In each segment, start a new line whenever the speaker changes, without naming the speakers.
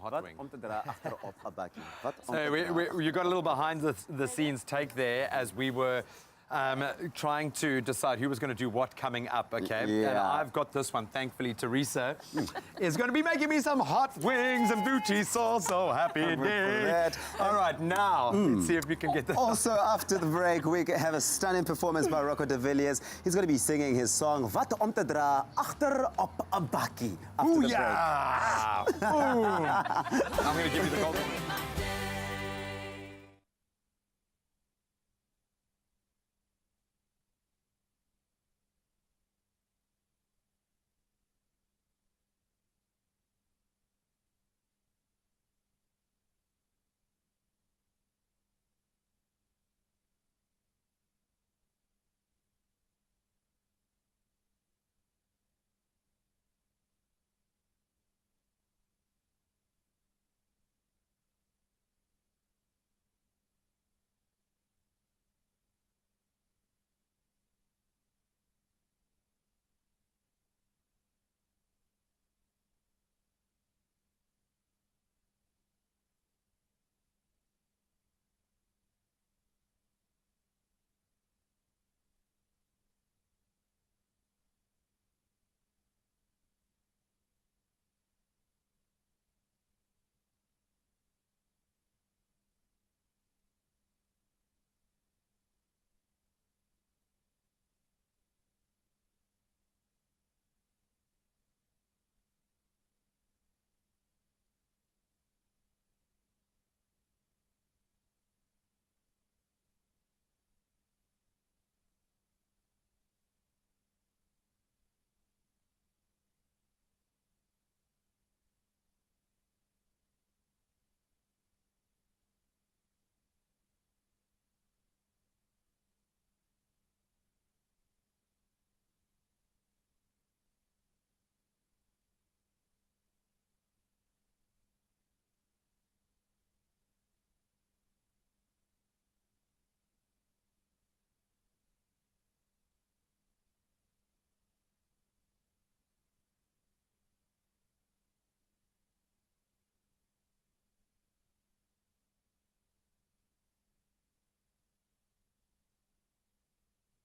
hot wing.
So you got a little behind the scenes take there as we were trying to decide who was going to do what coming up, okay?
Yeah.
And I've got this one, thankfully. Teresa is going to be making me some hot wings and blue cheese sauce. So happy day. All right, now, let's see if we can get this.
Also, after the break, we have a stunning performance by Rocco de Villiers. He's going to be singing his song, Wat om te dra, achter op 'n bakkie. After the break.
Yeah! I'm going to give you the golden.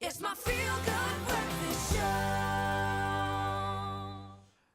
It's my feel-good breakfast show.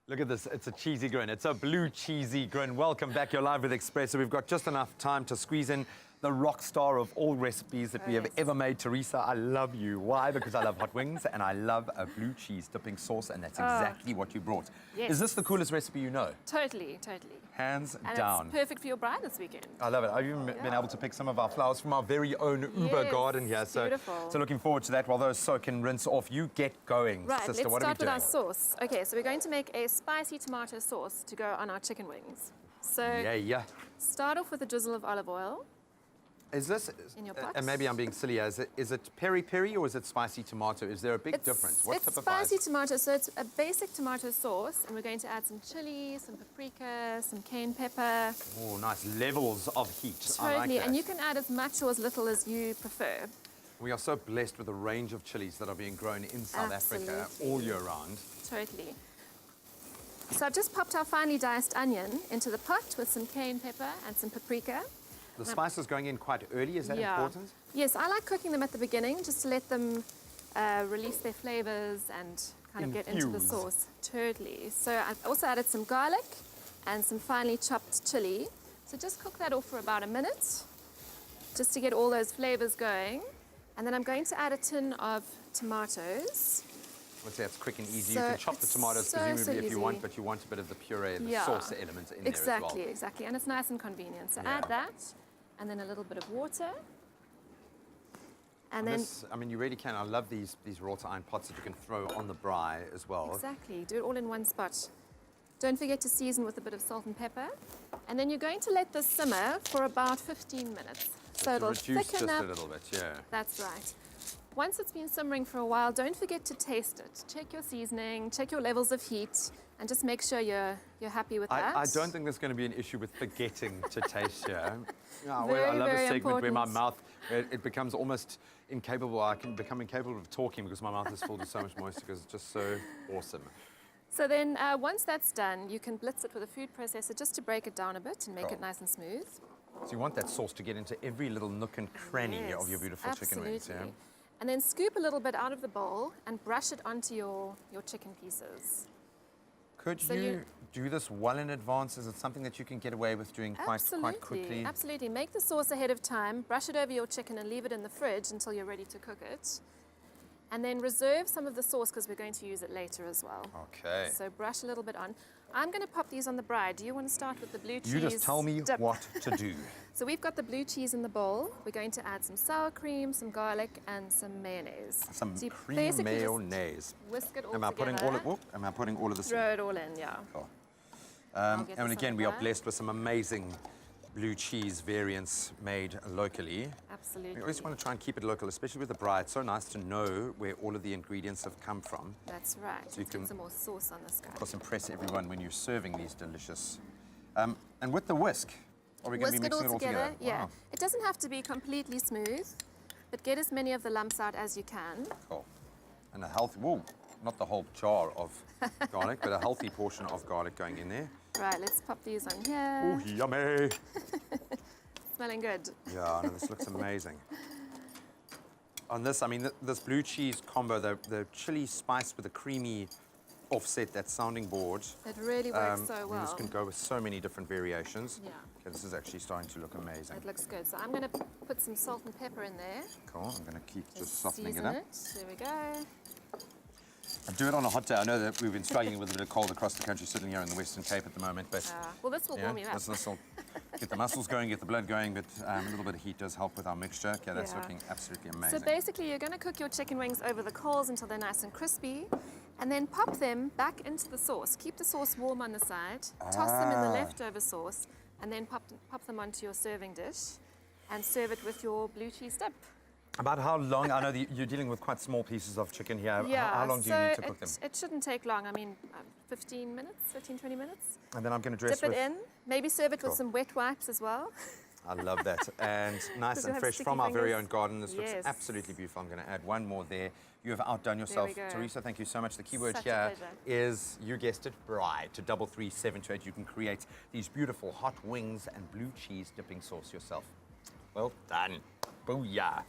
Look at this, it's a cheesy grin. It's a blue cheesy grin. Welcome back, you're live with Expresso. We've got just enough time to squeeze in the rock star of all recipes that we have ever made. Teresa, I love you. Why? Because I love hot wings and I love a blue cheese dipping sauce, and that's exactly what you brought.
Yes.
Is this the coolest recipe you know?
Totally, totally.
Hands
And
down.
it's perfect for your bride this weekend.
I love it. I've even been able to pick some of our flowers from our very own Uber
Yes,
garden here. So,
beautiful.
so looking forward to that. While those soak and rinse off, you get going.
Right,
Sister,
let's
what are we
start with
doing?
our sauce. Okay, so we're going to make a spicy tomato sauce to go on our chicken wings. So
Yeah.
start off with a drizzle of olive oil.
Is this,
In your pot.
and maybe I'm being silly, is it peri-peri or is it spicy tomato? Is there a big difference? What
It's
typifies?
spicy tomato, so it's a basic tomato sauce, and we're going to add some chili, some paprika, some cayenne pepper.
Oh, nice levels of heat. I like
Totally,
that.
and you can add as much or as little as you prefer.
We are so blessed with the range of chilies that are being grown in South Africa all year round.
Totally. So I've just popped our finely diced onion into the pot with some cayenne pepper and some paprika.
The spices going in quite early, is that important?
Yes, I like cooking them at the beginning just to let them release their flavors and kind of get into the
Infuse.
sauce. Totally. So I've also added some garlic and some finely chopped chili. So just cook that off for about a minute just to get all those flavors going. And then I'm going to add a tin of tomatoes.
Let's say it's quick and easy.
So
you can chop the
it's
tomatoes
so
presumably if you want,
easy.
but you want a bit of the puree, the sauce element in
Exactly,
there as well.
exactly. And it's nice and convenient. So
Yeah.
add that, and then a little bit of water. And
And
then,
this, I mean, you really can. I love these wrought iron pots that you can throw on the braai as well.
exactly, do it all in one spot. Don't forget to season with a bit of salt and pepper. And then you're going to let this simmer for about 15 minutes. So
To
it'll
reduce
thicken
just
up.
a little bit, yeah.
That's right. Once it's been simmering for a while, don't forget to taste it. Check your seasoning, check your levels of heat, and just make sure you're happy with that.
I don't think there's going to be an issue with forgetting to taste here. Yeah,
Very,
I love a
very
segment where my
important.
mouth, it becomes almost incapable. I can become incapable of talking because my mouth is filled with so much moisture because it's just so awesome.
So then once that's done, you can blitz it with a food processor just to break it down a bit and make it nice and smooth.
So you want that sauce to get into every little nook and cranny of your beautiful chicken wings. Yeah?
Absolutely. And then scoop a little bit out of the bowl and brush it onto your chicken pieces.
Could
So
you
you-
do this well in advance? Is it something that you can get away with doing quite quickly?
Absolutely. Make the sauce ahead of time, brush it over your chicken and leave it in the fridge until you're ready to cook it. And then reserve some of the sauce because we're going to use it later as well.
Okay.
So brush a little bit on. I'm going to pop these on the bride. Do you want to start with the blue cheese?
You just tell me
dip?
what to do.
So we've got the blue cheese in the bowl. We're going to add some sour cream, some garlic, and some mayonnaise.
Some
So you
cream
basically just
mayonnaise.
Whisk it all
Am I
together.
putting all of this in?
Throw it all in, yeah.
Cool.
I'll get
And
this on
again,
the
we are
bride.
blessed with some amazing blue cheese variants made locally.
Absolutely.
We always want to try and keep it local, especially with the bride. It's so nice to know where all of the ingredients have come from.
That's right.
So you
Let's
can-
get some more sauce on this guy.
Of course, impress everyone when you're serving these delicious. And with the whisk, are we going to be
Whisk it
mixing
all together. Yeah.
Wow.
It doesn't have to be completely smooth, but get as many of the lumps out as you can.
Cool. And a healthy, whoa, not the whole jar of garlic, but a healthy portion of garlic going in there.
Right, let's pop these on here.
Oh, yummy.
Smelling good.
Yeah, no, this looks amazing. On this, I mean, this blue cheese combo, the chili spice with the creamy offset, that sounding board.
It really works so
This
well.
can go with so many different variations.
Yeah.
Okay, this is actually starting to look amazing.
It looks good. So I'm going to put some salt and pepper in there.
Cool, I'm going to keep just softening
Season
it up.
There we go.
I do it on a hot day. I know that we've been struggling with a bit of cold across the country, sitting here in the Western Cape at the moment, but
Well, this will warm you up.
this will get the muscles going, get the blood going, but a little bit of heat does help with our mixture. Okay, that's
Yeah.
looking absolutely
So
amazing.
basically, you're going to cook your chicken wings over the coals until they're nice and crispy, and then pop them back into the sauce. Keep the sauce warm on the side, toss them in the leftover sauce, and then pop them onto your serving dish, and serve it with your blue cheese dip.
About how long? I know that you're dealing with quite small pieces of chicken here.
Yeah,
How long do you
so
need to cook them?
It shouldn't take long. I mean, 15 minutes, 15, 20 minutes.
And then I'm going to dress
Dip it
with.
in. Maybe serve it
Cool.
with some wet wipes as well.
I love that. And nice
Does it
and
have
fresh
sticky
from our very
fingers?
own garden. This looks
Yes.
absolutely beautiful. I'm going to add one more there. You have outdone yourself.
go.
Teresa, thank you so much. The key word
Such a
here
pleasure.
is, you guessed it, bride. To 33728, you can create these beautiful hot wings and blue cheese dipping sauce yourself. Well done. Booyah.